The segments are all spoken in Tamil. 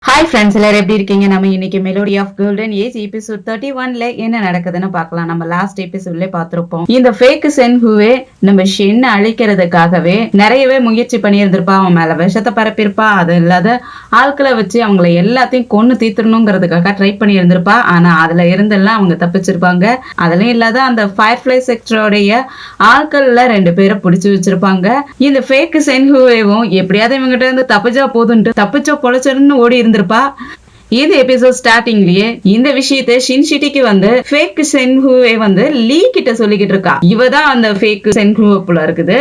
ஹாய் ஃப்ரெண்ட்ஸ், எல்லாரும் எப்படி இருக்கீங்க? நம்ம இன்னைக்கு melody of golden age episode 31ல என்ன நடக்குதுன்னு பார்க்கலாம். நம்ம லாஸ்ட் எபிசோட்ல பார்த்திருப்போம். இந்த ஃபேக் சென்ஹுவே நம்ம ஷென் அழிக்கிறதுக்காகவே நிறையவே முயற்சி பண்ணியிருந்திருப்பா. அவன் மேல விஷத்தை பரப்பியிருப்பா. அது இல்லாத ஆட்களை வச்சு அவங்களை எல்லாத்தையும் கொன்னு தீர்த்தணுங்கிறதுக்காக ட்ரை பண்ணி இருந்திருப்பா. ஆனா அதுல இருந்தெல்லாம் அவங்க தப்பிச்சிருப்பாங்க. அதுலயும் இல்லாத அந்த ஃபயர்ஃப்ளை செக்டரோடைய ஆட்கள்ல 2 பேரை பிடிச்சு வச்சிருப்பாங்க. இந்த ஃபேக் சென்ஹுவேவும் எப்படியாவது இவங்கிட்ட இருந்து தப்பிச்சா போதுன்ட்டு தப்பிச்சோ பொழைச்சிருந்து ஓடி இருந்திருப்பா. இந்த எபிசோட் ஸ்டார்டிங்லயே இந்த விஷயத்தை ஷின்ஷிட்டிக்கு வந்து ஃபேக் சென்ஹுவே வந்து லீ கிட்ட சொல்லிக்கிட்டு இருக்கா. இவதான் அந்த ஃபேக் சென்ஹுவே போல இருக்குது.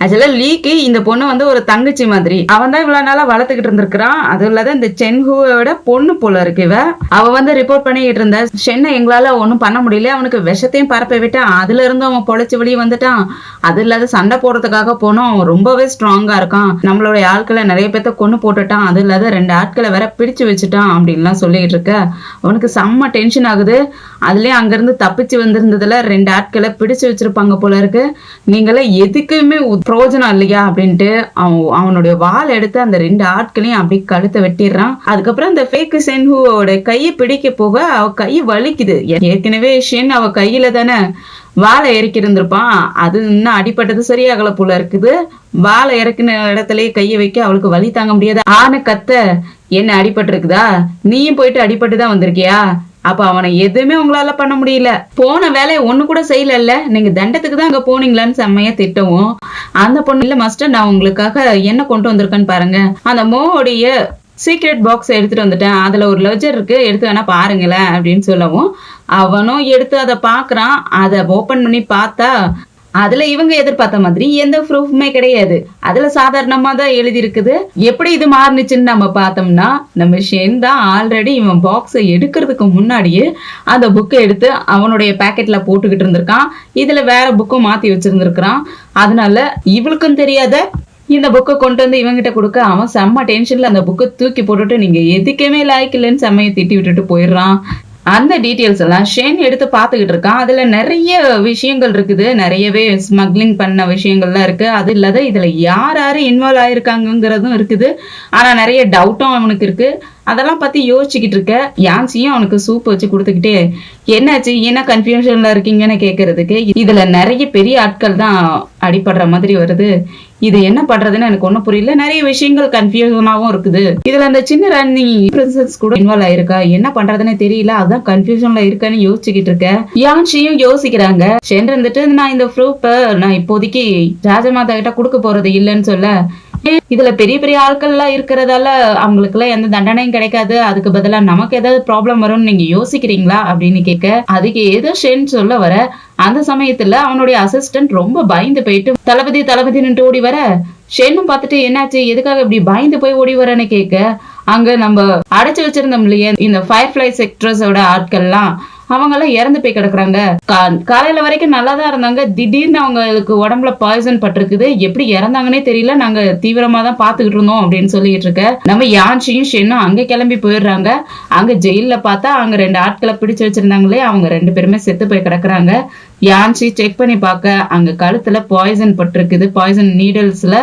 ஆக்சுவலா லீக்கு இந்த பொண்ணு வந்து ஒரு தங்கச்சி மாதிரி. அவன் தான் இவ்வளவு நாளா வளர்த்துக்கிட்டு இருந்திருக்கான். அது இல்லாத இந்த சென்ஹுவோட பொண்ணு போல இருக்கு இவ. அவ வந்து ரிப்போர்ட் பண்ணிக்கிட்டு இருந்த ஷென்னை எங்களால ஒன்னும் பண்ண முடியல, அவனுக்கு விஷத்தையும் பரப்ப விட்டான், அதுல இருந்து அவன் பொழைச்சு வெளியே வந்துட்டான். அது இல்லாத சண்டை போடுறதுக்காக போனோம், அவன் ரொம்பவே ஸ்ட்ராங்கா இருக்கான், நம்மளுடைய ஆட்களை நிறைய பேர்த்த கொண்டு போட்டுட்டான், அது இல்லாத 2 ஆட்களை வேற பிடிச்சு வச்சுட்டான் அப்படின்லாம் சொல்லிட்டு இருக்க. அவனுக்கு செம்ம டென்ஷன் ஆகுது. அதுலயே அங்கிருந்து தப்பிச்சு வந்திருந்ததுல 2 ஆட்களை பிடிச்சு வச்சிருப்பாங்க போல இருக்கு. நீங்களே எதுக்குமே பிரோஜனம் இல்லையா அப்படின்ட்டு அவனுடைய வால் எடுத்து அந்த 2 ஆட்களையும் அப்படி கழுத்தை வெட்டிடுறான். அதுக்கப்புறம் அந்த ஃபேக் சென்ஹுவோட கையை பிடிக்க போக அவ கை வலிக்குது. ஏற்கனவே ஷென் அவ கையில தானே வாழை இறக்கி இருந்திருப்பான். அது இன்னும் அடிப்பட்டது சரியாகல போல இருக்குது. வாழை இறக்கின இடத்துலயே கையை வைக்க அவளுக்கு வலி தாங்க முடியாது. ஆன கத்த, என்ன அடிபட்டு இருக்குதா? நீயும் போயிட்டு அடிபட்டுதான் வந்திருக்கியா? அப்ப அவனை எதுவுமே உங்களால பண்ண முடியல, போன வேலையை ஒண்ணு கூட செய்யல, நீங்க தண்டத்துக்கு தான் அங்க போனீங்களான்னு செம்மையா திட்டவும் அந்த பொண்ணு, இல்ல மாஸ்டர், நான் உங்களுக்காக என்ன கொண்டு வந்திருக்கேன்னு பாருங்க, அந்த மோடைய சீக்ரெட் பாக்ஸ் எடுத்துட்டு வந்துட்டேன், அதுல ஒரு லெஜர் இருக்கு, எடுத்து வேணா பாருங்களேன் அப்படின்னு சொல்லவும் அவனும் எடுத்து அதை பாக்குறான். அதை ஓபன் பண்ணி பார்த்தா அதுல இவங்க எதிர்பார்த்த மாதிரி எந்த ப்ரூஃப்மே கிடையாது. அதுல சாதாரணமா தான் எழுதி இருக்குது. எப்படி இது மாறுனுச்சுன்னு நம்ம பார்த்தோம்னா, நம்ம ஷென் தான் ஆல்ரெடி இவன் பாக்ஸை எடுக்கிறதுக்கு முன்னாடியே அந்த புக்கை எடுத்து அவனுடைய பேக்கெட்ல போட்டுக்கிட்டு இருந்திருக்கான். இதுல வேற புக்கும் மாத்தி வச்சிருந்திருக்கிறான். அதனால இவளுக்கும் தெரியாத இந்த புக்கை கொண்டு வந்து இவங்கிட்ட கொடுக்க அவன் செம்ம டென்ஷன்ல அந்த புக்கை தூக்கி போட்டுட்டு நீங்க எதுக்குமே லாய்க்கில்லைன்னு செம்மையை திட்டி விட்டுட்டு போயிடுறான். அந்த டீட்டெயில்ஸ் எல்லாம் ஷென் எடுத்து பார்த்துக்கிட்டு இருக்கான். அதுல நிறைய விஷயங்கள் இருக்குது, நிறையவே ஸ்மக்லிங் பண்ண விஷயங்கள்லாம் இருக்கு. அது இல்லாத இதுல யார் யாரு இன்வால்வ் ஆயிருக்காங்கிறதும் இருக்குது. ஆனா நிறைய டவுட்டும் அவனுக்கு இருக்கு. அதெல்லாம் பத்தி யோசிச்சுக்கிட்டு இருக்க. யான்சியும் அவனுக்கு சூப் வச்சு கொடுத்துக்கிட்டே, என்னாச்சு, என்ன கன்ஃபியூஷன்ல இருக்கீங்கன்னு கேட்கறதுக்கு, இதுல நிறைய பெரிய ஆட்கள் தான் அடிபடுற மாதிரி வருது, இது என்ன பண்றதுன்னு எனக்கு ஒண்ணும் புரியல, நிறைய விஷயங்கள் கன்ஃபியூஷனாவும் இருக்குது, இதுல அந்த சின்ன ராணி பிரின்சஸ் கூட இன்வால்வ் ஆயிருக்கா, என்ன பண்றதுன்னு தெரியல, அதான் கன்ஃபியூஷன்ல இருக்கேன்னு யோசிச்சுக்கிட்டு இருக்க. யான்சியும் யோசிக்கிறாங்க. ஷென் இருந்துட்டு, நான் இந்த ப்ரூஃபை நான் இப்போதைக்கு ராஜமாதா கிட்ட கொடுக்க போறது இல்லைன்னு சொல்ல, இதுல பெரிய பெரிய ஆட்கள் எல்லாம் இருக்கிறதால அவங்களுக்கு எல்லாம் எந்த தண்டனையும் கிடைக்காது, அதுக்கு பதிலா நமக்கு ஏதாவது ப்ராப்ளம் வரும்னு நீங்க யோசிக்கிறீங்களா அப்படின்னு கேட்க, அதுக்கு ஏதோ ஷென் சொல்ல வர அந்த சமயத்துல அவனுடைய அசிஸ்டன்ட் ரொம்ப பயந்து போயிட்டு தளபதி தளபதின்னு ஓடி வர, ஷென்னும் பார்த்துட்டு என்னாச்சு, எதுக்காக இப்படி பயந்து போய் ஓடி வரேன்னு கேட்க, அங்க நம்ம அடைச்சு வச்சிருந்தோம் இல்லையா இந்த ஃபயர்ஃப்ளை செக்டர்ஸோட ஆட்கள்லாம், அவங்க எல்லாம் இறந்து போய் கிடக்குறாங்க. காலையில வரைக்கும் நல்லாதான் இருந்தாங்க, திடீர்னு அவங்களுக்கு உடம்புல பாய்சன் பட்டிருக்குது, எப்படி இறந்தாங்கன்னே தெரியல, நாங்க தீவிரமா தான் பாத்துக்கிட்டு இருந்தோம் அப்படின்னு சொல்லிட்டு இருக்க. நம்ம யான்சியும் ஷென்னும் அங்க கிளம்பி போயிடுறாங்க. அங்க ஜெயில பார்த்தா அங்க 2 ஆட்களை பிடிச்சு வச்சிருந்தாங்களே, அவங்க 2 பேருமே செத்து போய் கிடக்குறாங்க. யான்சி செக் பண்ணி பார்க்க அங்க கழுத்துல பாய்சன் பட்டிருக்குது, பாய்சன் நீடல்ஸ்ல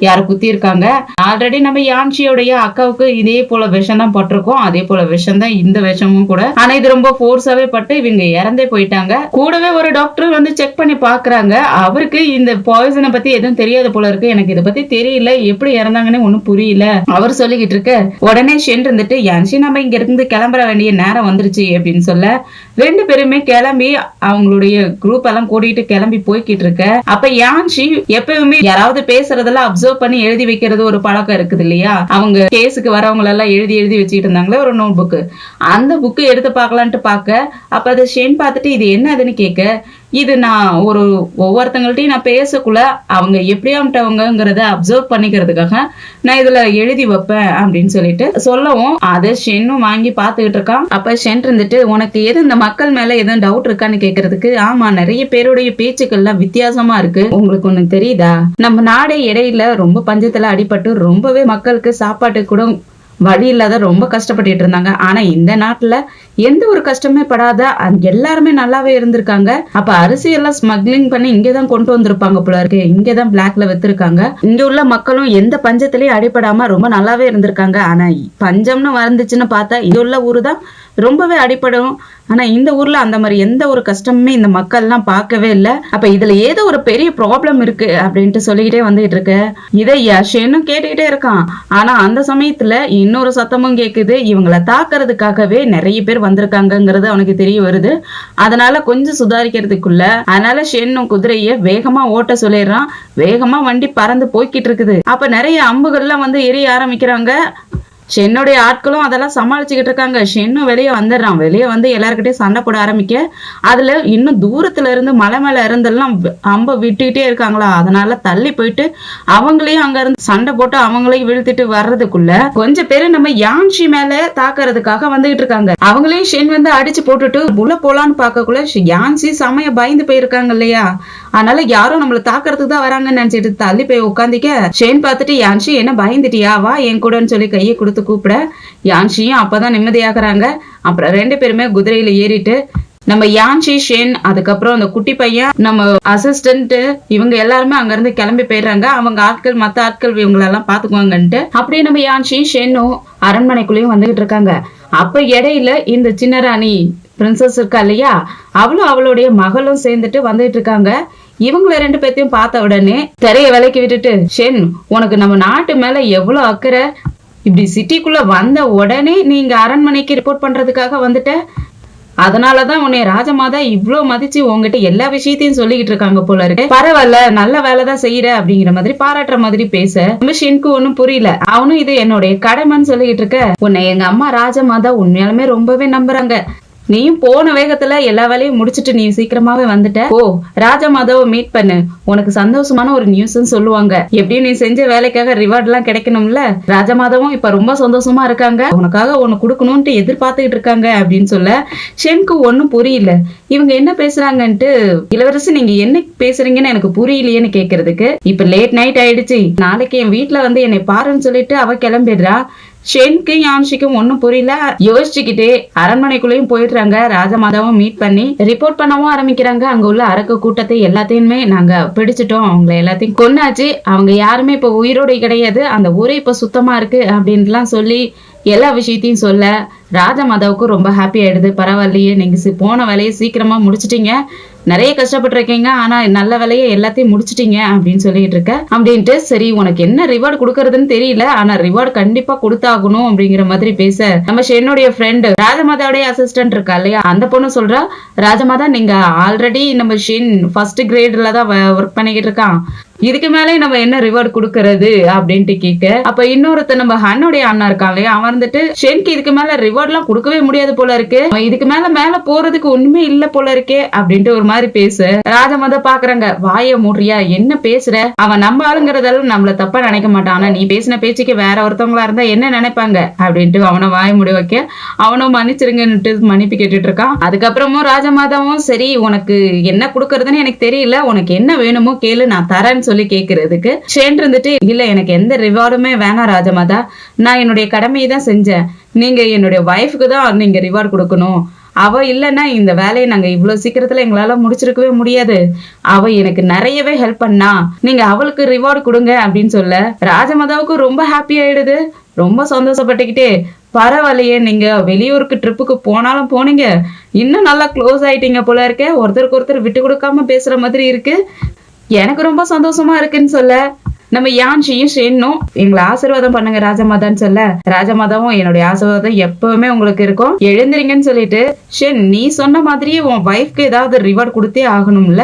யார குத்தி இருக்காங்க. ஆல்ரெடி நம்ம யான்சியோடைய அக்காவுக்கு இதே போல விஷம் தான் பட்டிருக்கோம், அதே போல விஷம் தான் இந்த விஷமும் கூட. ஆனா இது ரொம்ப ஃபோர்ஸாவே பட்டு இவங்க இறந்தே போயிட்டாங்க. கூடவே ஒரு டாக்டர் வந்து செக் பண்ணி பாக்குறாங்க. அவருக்கு இந்த பாய்சனை பத்தி எதுவும் தெரியாத போல இருக்கு, எனக்கு இதை பத்தி தெரியல, எப்படி இறந்தாங்கன்னு ஒண்ணும் புரியல அவர் சொல்லிக்கிட்டு இருக்க. உடனே ஷென் இருந்துட்டு, யான்சி நம்ம இங்க இருந்து கிளம்புற வேண்டிய நேரம் வந்துருச்சு அப்படின்னு சொல்ல 2 பேருமே கிளம்பி அவங்களுடைய குரூப் எல்லாம் கூட்டிட்டு கிளம்பி போய்கிட்டு இருக்க. அப்ப யான்சி எப்பவுமே யாராவது பேசுறதெல்லாம் அப்சர்வ் பண்ணி எழுதி வைக்கிறது ஒரு பழக்கம் இருக்குது இல்லையா, அவங்க கேஸுக்கு வரவங்க எல்லாம் எழுதி எழுதி வச்சுட்டு இருந்தாங்களே ஒரு நோட் புக், அந்த புக்கு எடுத்து பார்க்கலான்ட்டு பார்க்க, அப்ப அதை ஷென் பார்த்துட்டு இது என்னதுன்னு கேட்க, இது நான் ஒவ்வொருத்தங்கள்ட்டையும் நான் பேசக்குள்ள அவங்க எப்படியாட்டவங்கிறத அப்சர்வ் பண்ணிக்கிறதுக்காக நான் இதுல எழுதி வைப்பேன் அப்படின்னு சொல்லிட்டு சொல்லவும் அதை ஷென்னும் வாங்கி பாத்துக்கிட்டு இருக்கான். அப்ப ஷென் இருந்துட்டு, உனக்கு எது இந்த மக்கள் மேல எதுவும் டவுட் இருக்கான்னு கேக்குறதுக்கு, ஆமா நிறைய பேருடைய பேச்சுக்கள்லாம் வித்தியாசமா இருக்கு, உங்களுக்கு ஒண்ணு தெரியுதா, நம்ம நாடே இடையில ரொம்ப பஞ்சத்துல அடிபட்டு ரொம்பவே மக்களுக்கு சாப்பாட்டு கூட வழி இல்லாத ரொம்ப கஷ்டப்பட்டுட்டு இருந்தாங்க. ஆனா இந்த நாட்டுல எந்த ஒரு கஷ்டமே படாத எல்லாருமே நல்லாவே இருந்திருக்காங்க. அப்ப அரிசி எல்லாம் ஸ்மக்லிங் பண்ணி இங்கதான் கொண்டு வந்திருப்பாங்க போல இருக்கு. இங்கதான் பிளாக்ல வித்திருக்காங்க. இங்க உள்ள மக்களும் எந்த பஞ்சத்திலயும் அடிபடாம ரொம்ப நல்லாவே இருந்திருக்காங்க. ஆனா பஞ்சம்னு வந்துச்சுன்னு பார்த்தா இது உள்ள ஊரு தான் ரொம்பவே அடிபடும். ஆனா இந்த ஊர்ல அந்த மாதிரி எந்த ஒரு கஷ்டமுமே இந்த மக்கள் எல்லாம் பார்க்கவே இல்லை. அப்ப இதுல ஏதோ ஒரு பெரிய ப்ராப்ளம் இருக்கு அப்படின்ட்டு சொல்லிக்கிட்டே வந்துகிட்டு இருக்கு. இதை யஷேனும் கேட்டுக்கிட்டே இருக்கான். ஆனா அந்த சமயத்துல இன்னொரு சத்தமும் கேக்குது. இவங்களை தாக்குறதுக்காகவே நிறைய பேர் வந்திருக்காங்கிறது அவனுக்கு தெரிய வருது. அதனால கொஞ்சம் சுதாரிக்கிறதுக்குள்ள அதனால ஷென்னும் குதிரைய வேகமா ஓட்ட சொல்லிடுறான். வேகமா வண்டி பறந்து போய்கிட்டு இருக்குது. அப்ப நிறைய அம்புகள்லாம் வந்து எரிய ஆரம்பிக்கிறாங்க. ஷென்னுடைய ஆட்களும் அதெல்லாம் சமாளிச்சுக்கிட்டு இருக்காங்க. ஷென்னும் வெளியே வந்துடுறான். வெளியே வந்து எல்லாருக்கிட்டையும் சண்டை போட ஆரம்பிக்க அதுல இன்னும் தூரத்துல இருந்து மலை மேல இருந்தெல்லாம் அம்ப விட்டுக்கிட்டே இருக்காங்களா. அதனால தள்ளி போயிட்டு அவங்களையும் அங்க இருந்து சண்டை போட்டு அவங்களையும் வீழ்த்திட்டு வர்றதுக்குள்ள கொஞ்சம் பேரு நம்ம யான்ஷி மேல தாக்குறதுக்காக வந்துகிட்டு இருக்காங்க. அவங்களையும் ஷென் வந்து அடிச்சு போட்டுட்டு உள்ள போலான்னு பார்க்கக்குள்ள யான்ஷி சமய பயந்து போயிருக்காங்க இல்லையா. அதனால யாரும் நம்மள தாக்குறதுக்கு தான் வராங்கன்னு நினைச்சிட்டு தள்ளி போய் உட்காந்துக்க ஷென் பார்த்துட்டு யான்ஷி என்ன பயந்துட்டியா வா என் கூடன்னு சொல்லி கையை கொடுத்து கூப்பிட யான்ஷியும் அப்பதான் நிம்மதியாக்குறாங்க. அப்புறம் 2 பேருமே குதிரையில ஏறிட்டு நம்ம யான்ஷி ஷென் அதுக்கப்புறம் அந்த குட்டி பையன் நம்ம அசிஸ்டன்ட் இவங்க எல்லாருமே அங்க இருந்து கிளம்பி போயிடுறாங்க. அவங்க ஆட்கள் மத்த ஆட்கள் இவங்களெல்லாம் பாத்துக்குவாங்கன்ட்டு அப்படியே நம்ம யான்ஷி ஷென்னும் அரண்மனைக்குள்ளேயும் வந்துகிட்டு இருக்காங்க. அப்ப இடையில இந்த சின்ன ராணி பிரின்சஸ் இருக்கா இல்லையா, அவளும் அவளுடைய மகளும் சேர்ந்துட்டு வந்துட்டு இருக்காங்க. இவங்கள 2 பேர்த்தையும் பார்த்த உடனே திரைய விலைக்கு விட்டுட்டு ஷென் உனக்கு நம்ம நாட்டு மேல எவ்வளவு அக்கறை, இப்படி சிட்டிக்குள்ள வந்த உடனே நீங்க அரண்மனைக்கு ரிப்போர்ட் பண்றதுக்காக வந்துட்ட, அதனாலதான் உன்னை ராஜமாதா இவ்ளோ மதிச்சு உங்ககிட்ட எல்லா விஷயத்தையும் சொல்லிக்கிட்டு இருக்காங்க போல இருக்கு. பரவாயில்ல நல்ல வேலைதான் செய்யற அப்படிங்கிற மாதிரி பாராட்டுற மாதிரி பேச நம்ம ஷென்க்கு ஒண்ணும் புரியல. அவனும் இது என்னுடைய கடமைன்னு சொல்லிக்கிட்டு இருக்க. உன்னை எங்க அம்மா ராஜமாதா உண்மையாலுமே ரொம்பவே நம்புறாங்க. நீயும் போன வேகத்துல எல்லா வேலையும் முடிச்சிட்டு நீ சீக்கிரமாவே வந்துட்ட. ஓ ராஜமாதாவை மீட் பண்ணு, உனக்கு சந்தோஷமான ஒரு நியூஸ் சொல்லுவாங்க. எப்படியும் நீ செஞ்ச வேலைக்காக ரிவார்ட் எல்லாம் கிடைக்கணும்ல. ராஜமாதாவும் இப்ப ரொம்ப சந்தோஷமா இருக்காங்க, உனக்காக ஒண்ணு கொடுக்கணும்ட்டு எதிர்பார்த்துக்கிட்டு இருக்காங்க அப்படின்னு சொல்ல ஷென்க்கு ஒன்னும் புரியல. இவங்க என்ன பேசுறாங்கன்ட்டு இளவரசி நீங்க என்ன பேசுறீங்கன்னு எனக்கு புரியலையேன்னு கேக்குறதுக்கு இப்ப லேட் நைட் ஆயிடுச்சு, நாளைக்கு என் வீட்டுல வந்து என்னை பாருன்னு சொல்லிட்டு அவ கிளம்பிடுறா. ஷென்க்கும் யான்ஷிக்கும் ஒன்னும் புரியல. யோசிச்சுக்கிட்டே அரண்மனைக்குள்ளேயும் போயிடுறாங்க. ராஜமாதாவும் மீட் பண்ணி ரிப்போர்ட் பண்ணவும் ஆரம்பிக்கிறாங்க. அங்க உள்ள அரக்க கூட்டத்தை எல்லாத்தையுமே நாங்க பிடிச்சிட்டோம், அவங்களை எல்லாத்தையும் கொன்னாச்சு, அவங்க யாருமே இப்ப உயிரோட கிடையாது, அந்த ஊரே இப்ப சுத்தமா இருக்கு அப்படின்ட்டுலாம் சொல்லி எல்லா விஷயத்தையும் சொல்ல ராஜமாதாவுக்கும் ரொம்ப ஹாப்பி ஆயிடுது. பரவாயில்லையே நீங்க போன வேலையை சீக்கிரமா முடிச்சிட்டீங்க, நிறைய கஷ்டப்பட்டிருக்கீங்க, ஆனா நல்ல வேலையை எல்லாத்தையும் முடிச்சிட்டீங்க அப்படின்னு சொல்லிட்டு இருக்க. அப்படின்ட்டு சரி உனக்கு என்ன ரிவார்டு கொடுக்கறதுன்னு தெரியல, ஆனா ரிவார்டு கண்டிப்பா கொடுத்தாகணும் அப்படிங்கிற மாதிரி பேச நம்ம ஷென்னுடைய ஃப்ரெண்டு ராஜமாதாவுடைய அசிஸ்டன்ட் இருக்கா இல்லையா, அந்த பொண்ணு சொல்றா ராஜமாதா நீங்க ஆல்ரெடி நம்ம ஷென் ஃபர்ஸ்ட் கிரேட்ல தான் ஒர்க் பண்ணிக்கிட்டு இருக்கான், இதுக்கு மேலே நம்ம என்ன ரிவார்டு கொடுக்கறது அப்படின்ட்டு கேட்க அப்ப இன்னொருத்த நம்ம ஹன்னுடைய அண்ணா இருக்கான் இல்லையா, அவன் வந்துட்டு ஷென்க்கு இதுக்கு மேல ரிவார்ட் எல்லாம் கொடுக்கவே முடியாது போல இருக்கு, இதுக்கு மேல போறதுக்கு ஒண்ணுமே இல்ல போல இருக்கே அப்படின்ட்டு ஒரு மாதிரி பேச ராஜமாதா பாக்குறாங்க. வாய மூடுறியா, என்ன பேசுற, அவன் நம்ம ஆளுங்கிறதாலும் நம்மள தப்பா நினைக்க மாட்டான், ஆனா நீ பேசின பேச்சுக்கு வேற ஒருத்தவங்களா இருந்தா என்ன நினைப்பாங்க அப்படின்ட்டு அவனை வாய முடி வைக்க அவனும் மன்னிச்சிருங்கன்னுட்டு மன்னிப்பு கேட்டுட்டு இருக்கான். அதுக்கப்புறமும் ராஜமாதாவும் சரி உனக்கு என்ன கொடுக்கறதுன்னு எனக்கு தெரியல, உனக்கு என்ன வேணுமோ கேளு நான் தரேன்னு சொல்லி கேக்குறதுக்கு ஷென் இருந்துட்டு இல்ல எனக்கு எந்த ரிவார்டுமே வேணாம் ராஜமாதா, நான் என்னுடைய கடமையை தான் செஞ்சேன், நீங்க என்னுடைய வைஃப்க்கு தான் நீங்க ரிவார்டு கொடுக்கணும், அவ இல்லைன்னா இந்த வேலையை நாங்க இவ்வளவு சீக்கிரத்துல எங்களால முடிச்சிருக்கவே முடியாது, அவ எனக்கு நிறையவே ஹெல்ப் பண்ணா, நீங்க அவளுக்கு ரிவார்டு கொடுங்க அப்படின்னு சொல்ல ராஜமாதாவுக்கு ரொம்ப ஹாப்பி ஆயிடுது. ரொம்ப சந்தோஷப்பட்டுக்கிட்டே பரவாயில்லையே நீங்க வெளியூருக்கு ட்ரிப்புக்கு போனாலும் போனீங்க, இன்னும் நல்லா க்ளோஸ் ஆயிட்டீங்க போல இருக்க, ஒருத்தருக்கு ஒருத்தர் விட்டு கொடுக்காம பேசுற மாதிரி இருக்கு, எனக்கு ரொம்ப சந்தோஷமா இருக்குன்னு சொல்ல நம்ம யான்ஷியும் ஷென்னும் எங்களை ஆசீர்வாதம் பண்ணுங்க ராஜமாதான்னு சொல்ல ராஜமாதாவும் என்னுடைய ஆசீர்வாதம் எப்பவுமே உங்களுக்கு இருக்கும், எழுந்திரிங்கன்னு சொல்லிட்டு ஷென் நீ சொன்ன மாதிரியே உன் வைஃப்க்கு ஏதாவது ரிவார்டு கொடுத்தே ஆகணும்ல,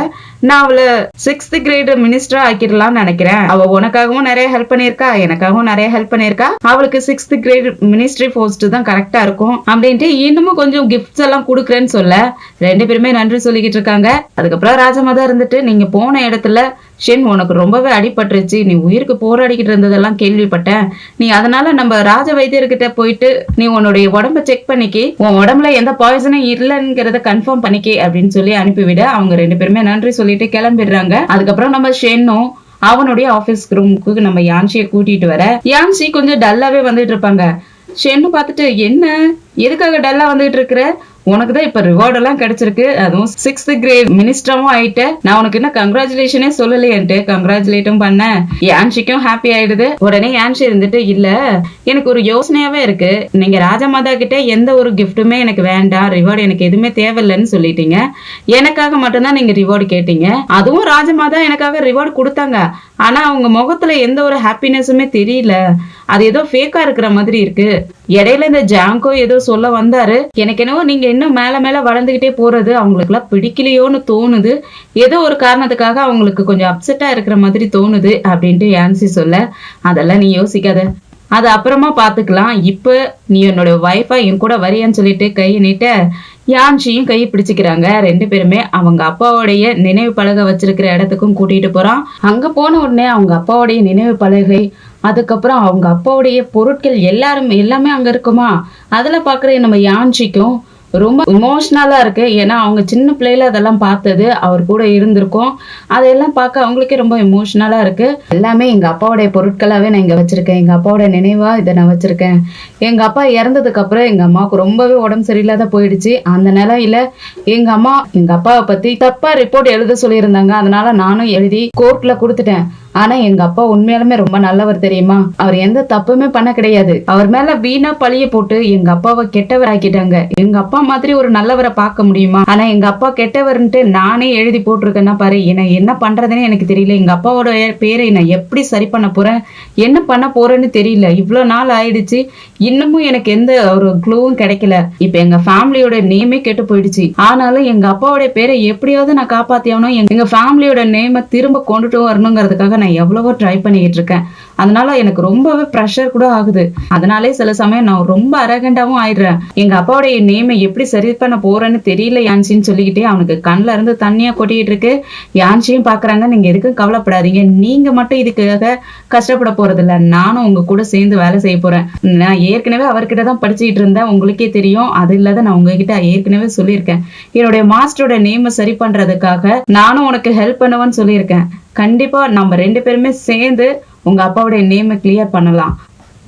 நான் அவளை 6th கிரேட் மினிஸ்டரா ஆக்கிடலாம்னு நினைக்கிறேன், அவ உனக்காகவும் நிறைய ஹெல்ப் பண்ணிருக்கா எனக்காகவும் நிறைய ஹெல்ப் பண்ணிருக்கா, அவளுக்கு 6th கிரேட் மினிஸ்ட்ரி போஸ்ட் தான் கரெக்டா இருக்கும் அப்படின்ட்டு இன்னமும் கொஞ்சம் கிஃப்ட்ஸ் எல்லாம் கொடுக்குறேன்னு சொல்ல 2 பேருமே நன்றி சொல்லிக்கிட்டு இருக்காங்க. அதுக்கப்புறம் ராஜமாதா இருந்துட்டு நீங்க போன இடத்துல ஷென் உனக்கு ரொம்பவே அடிபட்டுருச்சு, நீ உயிருக்கு போராடிக்கிட்டு இருந்ததெல்லாம் கேள்விப்பட்டேன், நீ அதனால நம்ம ராஜ வைத்தியர்கிட்ட போயிட்டு நீ உன்னுடைய உடம்ப செக் பண்ணிக்கி, உன் உடம்புல எந்த பாய்சனும் இல்லைங்கிறத கன்ஃபார்ம் பண்ணிக்கி அப்படின்னு சொல்லி அனுப்பிவிட அவங்க 2 பேருமே நன்றி சொல்லிட்டு கிளம்பிடுறாங்க. அதுக்கப்புறம் நம்ம ஷென்னும் அவனுடைய ஆபீஸ் ரூமுக்கு நம்ம யான்ஷியை கூட்டிட்டு வர யான்ஷி கொஞ்சம் டல்லாவே வந்துட்டு இருப்பாங்க. ஷென்னு பார்த்துட்டு என்ன எதுக்காக டல்லா வந்துட்டு இருக்கிற, உனக்கு தான் இப்ப ரிவார்ட் எல்லாம் கிடைச்சிருக்கு, அதுவும் 6th கிரேட் மினிஸ்டரும் ஆயிட்ட, நான் உனக்கு என்ன கங்க்ராச்சுலேஷனே சொல்லலையேன்ட்டு கங்க்ராச்சுலேட்டும் பண்ண. யான்ஷிக்கும் ஹாப்பி ஆயிடுது. உடனே யான்ஷி இருந்துட்டு இல்ல எனக்கு ஒரு யோசனையாவே இருக்கு, நீங்க ராஜமாதா கிட்ட எந்த ஒரு கிஃப்ட்டுமே எனக்கு வேண்டாம், ரிவார்டு எனக்கு எதுவுமே தேவையில்லைன்னு சொல்லிட்டீங்க, எனக்காக மட்டும்தான் நீங்க ரிவார்டு கேட்டீங்க, அதுவும் ராஜமாதா எனக்காக ரிவார்டு கொடுத்தாங்க, ஆனா அவங்க முகத்துல எந்த ஒரு ஹாப்பினஸுமே தெரியல, அது ஏதோ ஃபேக்கா இருக்கிற மாதிரி இருக்கு. இடையில இந்த ஜாங்கோ ஏதோ சொல்ல வந்தாரு, எனக்கு என்னவோ நீங்க இன்னும் மேல மேல வளர்ந்துகிட்டே போறது அவங்களுக்கு எல்லாம் பிடிக்கலையோன்னு தோணுது, ஏதோ ஒரு காரணத்துக்காக அவங்களுக்கு கொஞ்சம் அப்செட்டா இருக்கிற மாதிரி தோணுது அப்படின்ட்டு யான்சி சொல்ல, அதெல்லாம் நீ யோசிக்காத, அது அப்புறமா பாத்துக்கலாம், இப்ப நீ என்னோட வைஃபா என் கூட வரியான்னு சொல்லிட்டு கையை நீட்ட யான்ஷியும் கையை பிடிச்சுக்கிறாங்க. ரெண்டு பேருமே அவங்க அப்பாவோடைய நினைவு பலகை வச்சிருக்கிற இடத்துக்கும் கூட்டிட்டு போறான். அங்க போன உடனே அவங்க அப்பாவுடைய நினைவு பலகை, அதுக்கப்புறம் அவங்க அப்பாவுடைய பொருட்கள் எல்லாமே அங்க இருக்குமா, அதுல பாக்குற நம்ம யான்ஷிக்கும் ரொம்ப இமோஷனலா இருக்கு. ஏன்னா அவங்க சின்ன பிள்ளையில அதெல்லாம் பார்த்தது, அவர் கூட இருந்திருக்கோம், அதெல்லாம் பார்க்க அவங்களுக்கே ரொம்ப இமோஷனலா இருக்கு. எல்லாமே எங்க அப்பாவுடைய பொருட்களாவே நான் இங்க வச்சிருக்கேன், எங்க அப்பாவோட நினைவா இதை நான் வச்சிருக்கேன். எங்க அப்பா இறந்ததுக்கு அப்புறம் எங்க அம்மாவுக்கு ரொம்பவே உடம்பு சரியில்லாத போயிடுச்சு. அந்த நிலையில எங்க அம்மா எங்க அப்பாவை பத்தி தப்பா ரிப்போர்ட் எழுத சொல்லியிருந்தாங்க, அதனால நானும் எழுதி கோர்ட்ல கொடுத்துட்டேன். ஆனா எங்க அப்பா உண்மையாலுமே ரொம்ப நல்லவர் தெரியுமா, அவர் எந்த தப்புமே பண்ண கிடையாது, அவர் மேல வீணா பழிய போட்டு எங்க அப்பாவை கெட்டவர் ஆக்கிட்டாங்க. எங்க அப்பா மாதிரி ஒரு நல்லவரை பார்க்க முடியுமா, ஆனா எங்க அப்பா கெட்டவர்ன்ட்டு நானே எழுதி போட்டிருக்கேன்னா பாரு, என்ன பண்றதுன்னு எனக்கு தெரியல, எங்க அப்பாவோட பேரை நான் எப்படி சரி பண்ண போறேன், என்ன பண்ண போறேன்னு தெரியல, இவ்வளவு நாள் ஆயிடுச்சு, இன்னமும் எனக்கு எந்த ஒரு க்ளூவும் கிடைக்கல, இப்ப எங்க ஃபேமிலியோட நேமே கெட்டு போயிடுச்சு, ஆனாலும் எங்க அப்பாவோட பேரை எப்படியாவது நான் காப்பாத்தியானோ, எங்க ஃபேமிலியோட நேமை திரும்ப கொண்டுட்டு வரணுங்கிறதுக்காக நான் எவ்வளவோ ட்ரை பண்ணிக்கிட்டு இருக்கேன். அதனால எனக்கு ரொம்பவே ப்ரெஷர் கூட ஆகுது. அதனாலே சில சமயம் நான் ரொம்ப அரகண்டாவும் ஆயிடுறேன். எங்க அப்பாவுடைய நேமை எப்படி சரி பண்ண போறேன்னு தெரியல யான்சின்னு சொல்லிக்கிட்டே அவனுக்கு கண்ணுல இருந்து தண்ணியா கொட்டிட்டு இருக்கு. யான்சியும் பாக்குறாங்க, நீங்க எதுக்கும் கவலைப்படாதீங்க, நீங்க மட்டும் இதுக்காக கஷ்டப்பட போறது இல்ல, நானும் உங்க கூட சேர்ந்து வேலை செய்ய போறேன். நான் ஏற்கனவே அவர்கிட்ட தான் படிச்சுக்கிட்டு இருந்தேன், உங்களுக்கே தெரியும், அது இல்லாத நான் உங்ககிட்ட ஏற்கனவே சொல்லியிருக்கேன், என்னுடைய மாஸ்டரோட நேமை சரி பண்றதுக்காக நானும் உனக்கு ஹெல்ப் பண்ணுவேன்னு சொல்லியிருக்கேன். கண்டிப்பா நம்ம ரெண்டு பேருமே சேர்ந்து உங்க அப்பாவுடைய நேமை கிளியர் பண்ணலாம்.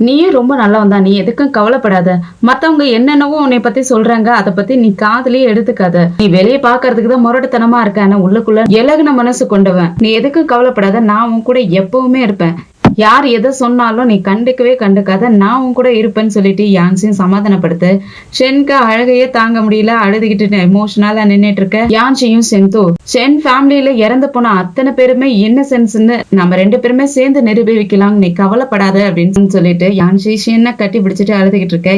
நீயும் ரொம்ப நல்லவன் தான், நீ எதுக்கும் கவலைப்படாத, மத்தவங்க என்னென்னவோ உன்னை பத்தி சொல்றாங்க, அதை பத்தி நீ காதுலயே எடுத்துக்காத, நீ வெளியே பாக்குறதுக்கு தான் முரட்டுத்தனமா இருக்க, ஆனா உள்ளுக்குள்ள இலகுன மனசு கொண்டவன், நீ எதுக்கும் கவலைப்படாத, நான் உன் கூட எப்பவுமே இருப்பேன், யார் எதை சொன்னாலும் நீ கண்டுக்காத, நான் உன் கூட இருப்பேன்னு சொல்லிட்டு யான்சியும் சமாதானப்படுத்து. ஷென்க்கு அழகையே தாங்க முடியல, அழுதுகிட்டு எமோஷனலா நின்னுட்டு இருக்க யான்சியும் சென்தோ, ஷென் ஃபேமிலியில இறந்து போன அத்தனை பேருமே இன்னசென்ஸ்ன்னு நம்ம ரெண்டு பேருமே சேர்ந்து நிரூபிக்கலாம், நீ கவலைப்படாத அப்படின்னு சொல்லிட்டு யான்சி ஷென்னை கட்டி பிடிச்சிட்டு அழுதுகிட்டு இருக்க.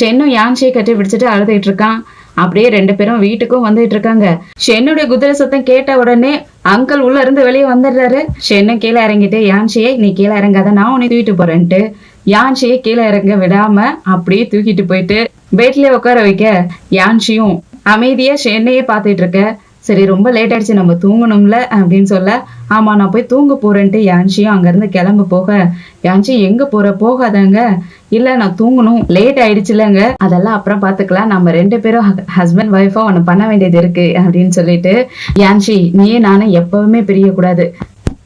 ஷென்னும் யான்சியை கட்டி பிடிச்சிட்டு அழுதுகிட்டு இருக்கான். அப்படியே ரெண்டு பேரும் வீட்டுக்கும் வந்துட்டு இருக்காங்க. ஷென்னுடைய குதிரை சத்தம் கேட்ட உடனே அங்கிள் உள்ள இருந்து வெளியே வந்துடுறாரு. ஷென்னு கீழே இறங்கிட்டு யான்சியை நீ கீழே இறங்காத, நான் உன்னை தூக்கிட்டு போறேன்ட்டு யான்சியை கீழே இறங்க விடாம அப்படியே தூக்கிட்டு போயிட்டு பெட்லயே உட்கார வைக்க யான்சியும் அமைதியா ஷென்னையே பாத்துட்டு இருக்க. சரி ரொம்ப லேட் ஆயிடுச்சு, நம்ம தூங்கணும்ல அப்படின்னு சொல்ல, ஆமா நான் போய் தூங்க போறேன்ட்டு யான்சியும் அங்க இருந்து கிளம்ப போக, யான்சி எங்க போகாதாங்க, இல்ல நான் தூங்கணும், லேட் ஆயிடுச்சுலங்க, அதெல்லாம் அப்புறம் பாத்துக்கலாம், நம்ம ரெண்டு பேரும் ஹஸ்பண்ட் ஒய்ஃபா ஒண்ணு பண்ண வேண்டியது இருக்கு அப்படின்னு சொல்லிட்டு, யான்சி நீயே நானும் எப்பவுமே பிரியக்கூடாது,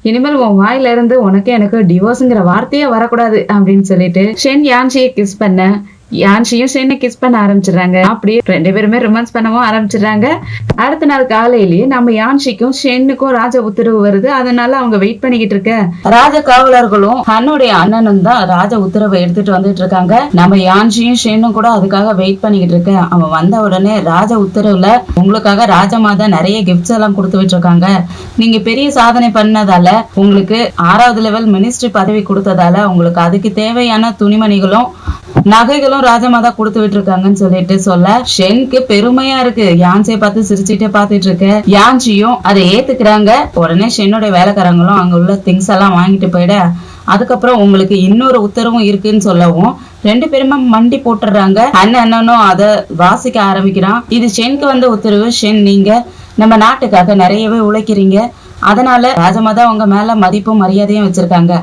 இனிமேல் உன் வாயில இருந்து உனக்கு எனக்கு டிவோர்ஸ்ங்கிற வார்த்தையே வரக்கூடாது அப்படின்னு சொல்லிட்டு ஷென் யான்சியை கிஸ் பண்ண, யான்சியும் ஷென்னை கிஸ் பண்ண ஆரம்பிச்சிடுறாங்க. அப்படியே ரெண்டு பேருமே ரொமான்ஸ் பண்ணவும் ஆரம்பிச்சிடுறாங்க. அடுத்த நாள் காலையிலேயே நம்ம யான்சிக்கும் ஷென்னுக்கும் ராஜ உத்தரவு வருது. அதனால அவங்க வெயிட் பண்ணிக்கிட்டு இருக்க ராஜ காவலர்களும் தன்னுடைய அண்ணனும் தான் ராஜ உத்தரவை எடுத்துட்டு வந்துட்டு இருக்காங்க. நம்ம யான்சியும் ஷென்னும் கூட அதுக்காக வெயிட் பண்ணிக்கிட்டு இருக்க. அவன் வந்த உடனே ராஜ உத்தரவுல உங்களுக்காக ராஜமாதா நிறைய கிஃப்ட்ஸ் எல்லாம் கொடுத்து விட்டுருக்காங்க, நீங்க பெரிய சாதனை பண்ணதால உங்களுக்கு 6வது லெவல் மினிஸ்ட்ரி பதவி கொடுத்ததால உங்களுக்கு அதுக்கு தேவையான துணிமணிகளும் நகைகளும் ராஜமாதா கொடுத்து விட்டு இருக்காங்கன்னு சொல்லிட்டு சொல்ல, ஷென்க்கு பெருமையா இருக்கு. யான்சியை பார்த்து சிரிச்சுட்டே பாத்துட்டு இருக்க. யான்சியும் அதை ஏத்துக்கிறாங்க. உடனே ஷென்னோட வேலைக்காரங்களும் அங்க உள்ள திங்ஸ் எல்லாம் வாங்கிட்டு போயிட, அதுக்கப்புறம் உங்களுக்கு இன்னொரு உத்தரவும் இருக்குன்னு சொல்லவும் ரெண்டு பேருமே மண்டி போட்டுறாங்க. அண்ணனும் அதை வாசிக்க ஆரம்பிக்கிறான். இது ஷென்க்கு வந்த உத்தரவு, ஷென் நீங்க நம்ம நாட்டுக்காக நிறையவே உழைக்கிறீங்க, அதனால ராஜமாதா உங்க மேல மதிப்பும் மரியாதையும் வச்சிருக்காங்க,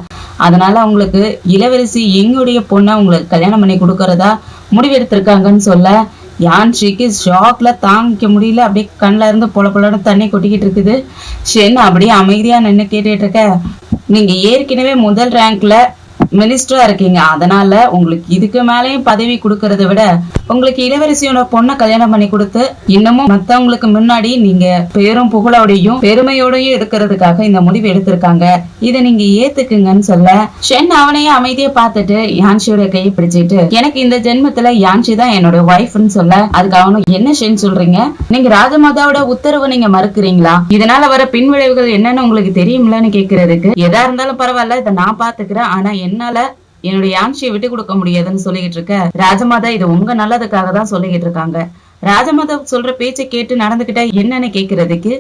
அதனால உங்களுக்கு இளவரசி எங்களுடைய பொண்ணை உங்களுக்கு கல்யாணம் பண்ணி கொடுக்கறதா முடிவெடுத்திருக்காங்கன்னு சொல்ல, யான்சிக்கு ஷாக்ல தாங்கிக்க முடியல, அப்படியே கண்ணுல இருந்து பொல தண்ணி கொட்டிக்கிட்டு இருக்குது. ஷென் அப்படியே அமைதியா நின்று கேட்டுட்டு இருக்க, நீங்க ஏற்கனவே முதல் ரேங்க்ல மினிஸ்டரா இருக்கீங்க, அதனால உங்களுக்கு இதுக்கு மேலேயும் பதவி கொடுக்கறத விட உங்களுக்கு இளவரசியோட பொண்ணை கல்யாணம் பண்ணி கொடுத்து இன்னமும் மத்தவங்களுக்கு முன்னாடி நீங்க பேரும் புகழோடையும் பெருமையோடையும் இருக்கிறதுக்காக இந்த முடிவு எடுத்திருக்காங்க. இதை நீங்க ஏத்துக்குங்கன்னு சொல்ல ஷென் அவனையே அமைதியா பார்த்துட்டு யான்ஷியோட கையை பிடிச்சிட்டு, எனக்கு இந்த ஜென்மத்துல யான்ஷி தான் என்னோட ஒய்ஃப்னு சொல்ல, அதுக்கு அவனும் என்ன ஷென் சொல்றீங்க, நீங்க ராஜமாதாவோட உத்தரவு நீங்க மறுக்கிறீங்களா, இதனால வர பின்விளைவுகள் என்னன்னு உங்களுக்கு தெரியும்லன்னு கேக்குறதுக்கு, எதா இருந்தாலும் பரவாயில்ல இதை நான் பாத்துக்கிறேன், ஆனா என்னால என்னுடைய யான்ஷியை விட்டு கொடுக்க முடியாதுன்னு சொல்லிக்கிட்டு இருக்க, ராஜமாதா இது உங்க நல்லதுக்காக தான் சொல்லிக்கிட்டு இருக்காங்க. ராஜமாதா சொல்ற பேச்சை கேட்டு நடந்துகிட்டா என்னன்னு கேக்குறதுக்கு,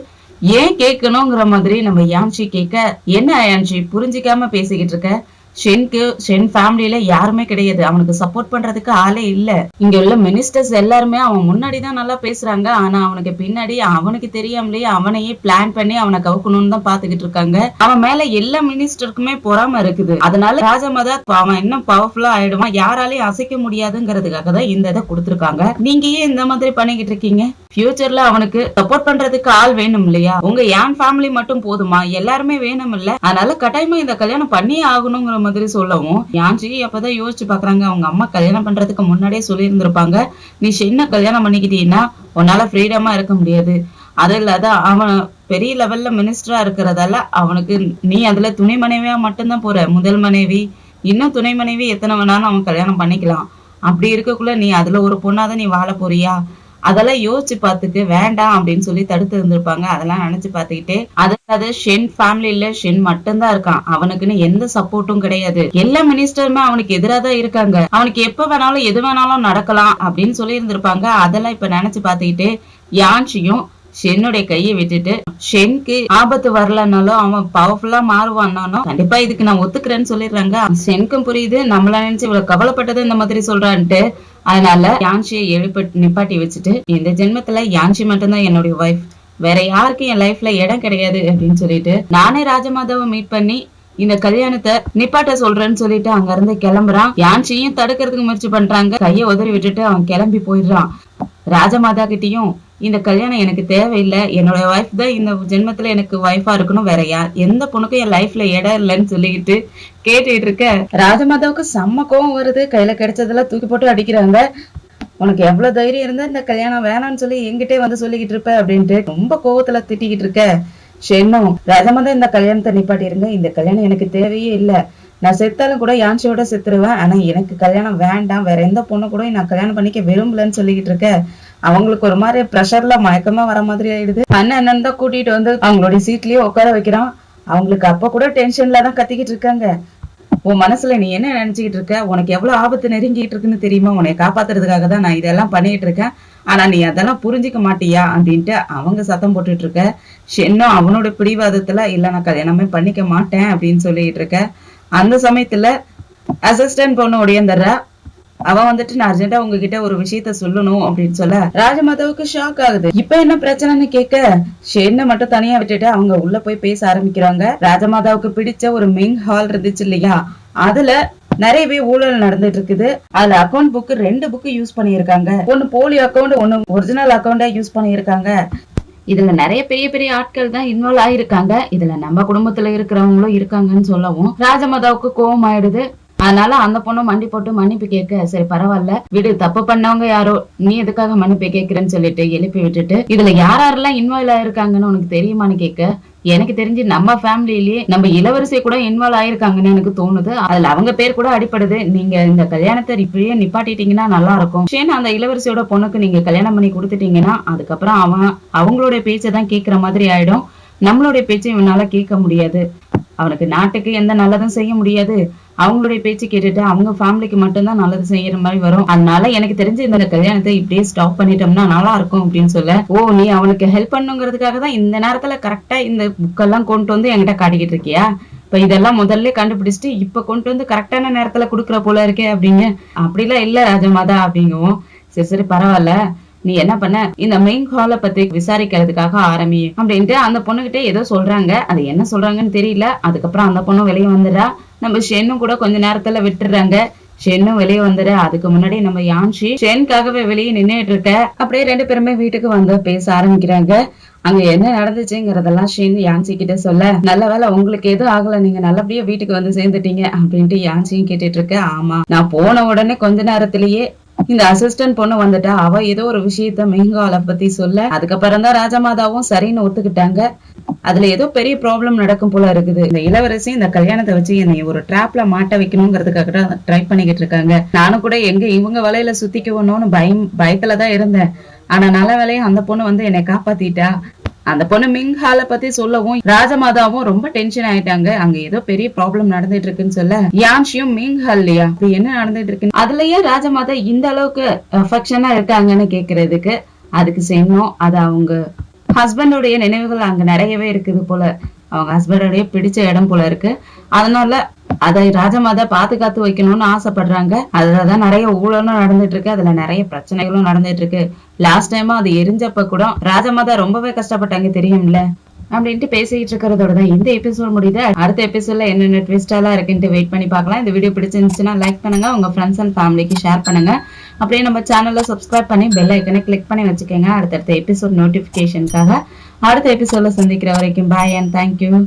ஏன் கேட்கணுங்கிற மாதிரி நம்ம யான்ஷி கேட்க, என்ன யான்ஷி புரிஞ்சிக்காம பேசிக்கிட்டு இருக்க, ஷென் ஃபேமிலியில யாருமே கிடையாது, அவனுக்கு சப்போர்ட் பண்றதுக்கு ஆளே இல்ல, இங்க உள்ள மினிஸ்டர்ஸ் எல்லாருமே அவன் முன்னாடிதான் நல்லா பேசுறாங்க, ஆனா அவனுக்கு பின்னாடி அவனுக்கு தெரியாமலேயே அவனையே பிளான் பண்ணி அவனை கவுக்கணும்னு தான் பாத்துக்கிட்டு இருக்காங்க. அவன் மேல எல்லா மினிஸ்டருக்குமே பொறாம இருக்குது, அதனால ராஜமாதா அவன் இன்னும் பவர்ஃபுல்லா ஆயிடுவான், யாராலையும் அசைக்க முடியாதுங்கிறதுக்காக தான் இந்த இதை கொடுத்துருக்காங்க. நீங்க ஏன் இந்த மாதிரி பண்ணிக்கிட்டு இருக்கீங்க, ஃபியூச்சர்ல அவனுக்கு சப்போர்ட் பண்றதுக்கு ஆள் வேணும் இல்லையா, உங்க யான் ஃபேமிலி மட்டும் போதுமா, எல்லாருமே வேணும் இல்ல, அதனால கட்டாயமா இந்த கல்யாணம் பண்ணியே ஆகணுங்கிற மாதிரி சொல்லவும் யான்ஷி அப்பதான் யோசிச்சு பாக்குறாங்க, அவங்க அம்மா கல்யாணம் பண்றதுக்கு முன்னாடியே சொல்லி இருந்திருப்பாங்க, நீ ஷென்னை கல்யாணம் பண்ணிக்கிட்டீங்கன்னா உன்னால ஃப்ரீடமா இருக்க முடியாது, அது இல்லாத அவன் பெரிய லெவல்ல மினிஸ்டரா இருக்கிறதால அவனுக்கு நீ அதுல துணை மனைவியா மட்டும்தான் போற, முதல் மனைவி இன்னும் துணை மனைவி எத்தனை வேணாலும் அவன் கல்யாணம் பண்ணிக்கலாம், அப்படி இருக்கக்குள்ள நீ அதுல ஒரு பொண்ணாதான் நீ வாழ போறியா, அதெல்லாம் யோசிச்சு பார்த்துட்டு வேண்டாம் அப்படின்னு சொல்லி தடுத்து இருந்திருப்பாங்க. அதெல்லாம் நினைச்சு பார்த்துக்கிட்டே அதாவது ஷென் ஃபேமிலியில ஷென் மட்டும்தான் இருக்கான், அவனுக்குன்னு எந்த சப்போர்ட்டும் கிடையாது, எல்லா மினிஸ்டருமே அவனுக்கு எதிராக தான் இருக்காங்க, அவனுக்கு எப்ப வேணாலும் எது வேணாலும் நடக்கலாம் அப்படின்னு சொல்லி இருந்திருப்பாங்க. அதெல்லாம் இப்ப நினைச்சு பார்த்துக்கிட்டு யான்ஷியும் ஷென்னுடைய கையை விட்டுட்டு, ஷென்க்கு ஆபத்து வரலன்னாலும் அவன் பவர்ஃபுல்லா மாறுவான்னாலும் கண்டிப்பா இதுக்கு நான் ஒத்துக்கிறேன்னு சொல்லிடுறாங்க. ஷென்க்கும் புரியுது நம்மள நினைச்சு இவ்வளவு கவலைப்பட்டது இந்த மாதிரி சொல்றான்ட்டு, அதனால யான்ஷியை நிப்பாட்டி வச்சுட்டு, இந்த ஜென்மத்துல யான்ஷி மட்டும்தான் என்னுடைய ஒய்ஃப், வேற யாருக்கும் என் லைஃப்ல இடம் கிடையாது அப்படின்னு சொல்லிட்டு நானே ராஜமாதாவை மீட் பண்ணி இந்த கல்யாணத்தை நிப்பாட்ட சொல்றேன்னு சொல்லிட்டு அங்க இருந்து கிளம்புறான். யான்ஷியும் தடுக்கிறதுக்கு முயற்சி பண்றாங்க, கையை உதறி விட்டுட்டு அவன் கிளம்பி போயிடுறான். ராஜமாதா கிட்டயும் இந்த கல்யாணம் எனக்கு தேவையில்லை, என்னோட ஒய்ஃப் தான் இந்த ஜென்மத்துல எனக்கு ஒய்ஃபா இருக்கணும், வேற எந்த பொண்ணுக்கும் என் லைஃப்ல இடம் இல்லைன்னு சொல்லிக்கிட்டு கேட்டுட்டு இருக்க, ராஜமாதாவுக்கு செம்ம கோவம் வருது, கையில கிடைச்சதெல்லாம் தூக்கி போட்டு அடிக்கிறாங்க. உனக்கு எவ்வளவு தைரியம் இருந்தா இந்த கல்யாணம் வேணாம்னு சொல்லி என்கிட்டே வந்து சொல்லிக்கிட்டு இருப்ப அப்படின்ட்டு ரொம்ப கோவத்துல திட்டிக்கிட்டு இருக்க. ஷென்னும் ராஜமாதா இந்த கல்யாணத்தை நிப்பாட்டிருங்க, இந்த கல்யாணம் எனக்கு தேவையே இல்லை, நான் செத்தாலும் கூட யான்ஷியோட செத்துருவேன், ஆனா எனக்கு கல்யாணம் வேண்டாம், வேற எந்த பொண்ணு கூட நான் கல்யாணம் பண்ணிக்க விரும்பலன்னு சொல்லிக்கிட்டு இருக்க. அவங்களுக்கு ஒரு மாதிரி ப்ரெஷர்ல மயக்கமா வர மாதிரி ஆயிடுது. அண்ணன் தான் கூட்டிட்டு வந்து அவங்களுடைய சீட்லயே உட்கார வைக்கிறான். அவங்களுக்கு அப்ப கூட டென்ஷன்ல தான் கத்திக்கிட்டு இருக்காங்க. உன் மனசுல நீ என்ன நினைச்சுக்கிட்டு இருக்க, உனக்கு எவ்வளவு ஆபத்து நெருங்கிட்டு இருக்குன்னு தெரியுமா, உன்னை காப்பாத்துறதுக்காக தான் நான் இதெல்லாம் பண்ணிட்டு இருக்கேன், ஆனா நீ அதெல்லாம் புரிஞ்சிக்க மாட்டியா அப்படின்ட்டு அவங்க சத்தம் போட்டுட்டு இருக்க. ஷென்னும் அவனோட பிடிவாதத்துல இல்ல நான் கல்யாணமே பண்ணிக்க மாட்டேன் அப்படின்னு சொல்லிட்டு இருக்க. அந்த சமயத்துல அசிஸ்டன்ட் பொண்ணு ஒடியந்துடுறா. அவன் வந்துட்டு நான் அர்ஜென்டா உங்ககிட்ட ஒரு விஷயத்த சொல்லணும் அப்படின்னு சொல்ல ராஜமாதாவுக்கு ஷாக் ஆகுது. இப்ப என்ன பிரச்சனைன்னு கேட்க ஷென்னை மட்டும் தனியா விட்டுட்டு அவங்க உள்ள போய் பேச ஆரம்பிக்கிறாங்க. ராஜமாதாவுக்கு பிடிச்ச ஒரு மெயின் ஹால் இருந்துச்சு இல்லையா, அதுல நிறையவே ஊழல் நடந்துட்டு இருக்குது. அதுல அக்கௌண்ட் புக் 2 புக் யூஸ் பண்ணிருக்காங்க, ஒன்னு போலி அக்கௌண்ட் ஒன்னு ஒரிஜினல் அக்கௌண்டா யூஸ் பண்ணிருக்காங்க. இதுல நிறைய பெரிய பெரிய ஆட்கள் தான் இன்வால்வ் ஆயிருக்காங்க, இதுல நம்ம குடும்பத்துல இருக்கிறவங்களும் இருக்காங்கன்னு சொல்லவும் ராஜமாதாவுக்கு கோபம் ஆயிடுது. அதனால அந்த பொண்ணு மண்டி போட்டு மன்னிப்பு கேட்க, சரி பரவாயில்ல விடு, தப்பு பண்ணவங்க யாரோ, நீ எதுக்காக மன்னிப்பு கேட்கிறேன்னு சொல்லிட்டு எழுப்பி விட்டுட்டு, இதுல யாரெல்லாம் இன்வால்வ் ஆயிருக்காங்கன்னு உனக்கு தெரியுமான்னு கேட்க, எனக்கு தெரிஞ்சு நம்ம ஃபேமிலியிலேயே நம்ம இளவரசி கூட இன்வால்வ் ஆயிருக்காங்கன்னு எனக்கு தோணுது, அதுல அவங்க பேர் கூட அடிப்படுது, நீங்க இந்த கல்யாணத்தை இப்படியே நிப்பாட்டிட்டீங்கன்னா நல்லா இருக்கும், ஷென் அந்த இளவரசியோட பொண்ணுக்கு நீங்க கல்யாணம் பண்ணி கொடுத்துட்டீங்கன்னா அதுக்கப்புறம் அவங்களுடைய பேச்சதான் கேட்கிற மாதிரி ஆயிடும், நம்மளுடைய பேச்சை இவனால கேட்க முடியாது, அவனுக்கு நாட்டுக்கு எந்த நல்லதும் செய்ய முடியாது, அவங்களுடைய பேச்சு கேட்டுட்டு அவங்க ஃபேமிலிக்கு மட்டும்தான் நல்லது செய்யற மாதிரி வரும், அதனால எனக்கு தெரிஞ்சு இந்த கல்யாணத்தை இப்படியே ஸ்டாப் பண்ணிட்டோம்னா நல்லா இருக்கும் அப்படின்னு சொல்ல, ஓ நீ அவனுக்கு ஹெல்ப் பண்ணுங்கிறதுக்காக தான் இந்த நேரத்துல கரெக்டா இந்த புக்கெல்லாம் கொண்டு வந்து என்கிட்ட காட்டிக்கிட்டு இருக்கியா, இப்ப இதெல்லாம் முதல்ல கண்டுபிடிச்சிட்டு இப்ப கொண்டு வந்து கரெக்டான நேரத்துல குடுக்குற போல இருக்கே அப்படிங்க, அப்படிலாம் இல்ல ராஜமாதா அப்படிங்கவும், சரி சரி பரவாயில்ல, நீ என்ன பண்ண, இந்த மெயின் ஹாலை பத்தி விசாரிக்கிறதுக்காக ஆரம்பி அப்படின்ட்டு அந்த பொண்ணுகிட்ட ஏதோ சொல்றாங்க, அது என்ன சொல்றாங்கன்னு தெரியல. அதுக்கப்புறம் அந்த பொண்ணும் வெளியே வந்துடுறா, நம்ம ஷென்னும் கூட கொஞ்ச நேரத்துல விட்டுறாங்க, ஷென்னும் வெளியே வந்துடு. அதுக்கு முன்னாடி நம்ம யான்ஷி ஷென்காகவே வெளியே நின்னுட்டு இருக்க, அப்படியே 2 பேருமே வீட்டுக்கு வந்து பேச ஆரம்பிக்கிறாங்க. அங்க என்ன நடந்துச்சுங்கிறதெல்லாம் ஷின் யான்சி கிட்ட சொல்ல, நல்ல வேளை உங்களுக்கு எதுவும் ஆகல, நீங்க நல்லபடியா வீட்டுக்கு வந்து சேர்ந்துட்டீங்க அப்படின்ட்டு யான்சியும் கேட்டுட்டு இருக்கு. ஆமா, நான் போன உடனே கொஞ்ச நேரத்திலேயே இந்த அசிஸ்டன்ட் பொண்ணு வந்துட்டா. அவ ஏதோ ஒரு விஷயத்த மெஹங்கால பத்தி சொல்ல, அதுக்கப்புறம் தான் ராஜமாதாவும் சரின்னு ஒத்துக்கிட்டாங்க. அதுல ஏதோ பெரிய ப்ராப்ளம் நடக்கும் போல இருக்குது. இந்த இளவரசி இந்த கல்யாணத்தை வச்சு என்னை ஒரு டிராப்ல மாட்ட வைக்கணுங்கிறதுக்காக தான் ட்ரை பண்ணிக்கிட்டு இருக்காங்க. நானும் கூட எங்க இவங்க வலையில சுத்திக்குவோன்னு பயத்துலதான் இருந்தேன். ஆனா நல்ல வேலையும் அந்த பொண்ணு வந்து என்னை காப்பாத்திட்டா. அந்த பொண்ணு மிங்ஹால பத்தி சொல்லவும் ராஜமாதாவும் ரொம்ப டென்ஷன் ஆயிட்டாங்க. அங்க ஏதோ பெரிய ப்ராப்ளம் நடந்துட்டு இருக்குன்னு சொல்ல, யான்ஷியும் மிங்ஹால்லையா அப்படி என்ன நடந்துட்டு இருக்கு, அதுலயே ராஜமாதா இந்த அளவுக்கு அஃபெக்ஷனா இருக்காங்கன்னு கேக்குறதுக்கு அதுக்கு செய்யணும். அது அவங்க ஹஸ்பண்டோடைய நினைவுகள் அங்க நிறையவே இருக்குது போல. அவங்க ஹஸ்பண்டோடைய பிடிச்ச இடம் போல இருக்கு. அதனால அதை ராஜமாதா பாதுகாத்து வைக்கணும்னு ஆசைப்படுறாங்க. அதுலதான் நிறைய ஊழலும் நடந்துட்டு இருக்கு. அதுல நிறைய பிரச்சனைகளும் நடந்துட்டு இருக்கு. லாஸ்ட் டைமா அது எரிஞ்சப்ப கூட ராஜமாதா ரொம்பவே கஷ்டப்பட்டாங்க தெரியும்ல அப்படின்ட்டு பேசிட்டு இருக்கிறதோட தான் இந்த எபிசோட் முடியுது. அடுத்த எபிசோட்ல என்னென்ன ட்விஸ்ட் எல்லாம் இருக்குன்ட்டு வெயிட் பண்ணி பார்க்கலாம். இந்த வீடியோ பிடிச்சிருந்துச்சுன்னா லைக் பண்ணுங்க, உங்க ஃப்ரெண்ட்ஸ் அண்ட் ஃபேமிலிக்கு ஷேர் பண்ணுங்க. அப்படியே நம்ம சேனல்ல சப்ஸ்கிரைப் பண்ணி பெல் ஐக்கனை கிளிக் பண்ணி வச்சுக்கோங்க அடுத்தடுத்த எபிசோட் நோட்டிபிகேஷனுக்காக. அடுத்த எபிசோட்ல சந்திக்கிற வரைக்கும் பாய் அண்ட் தேங்க்யூ.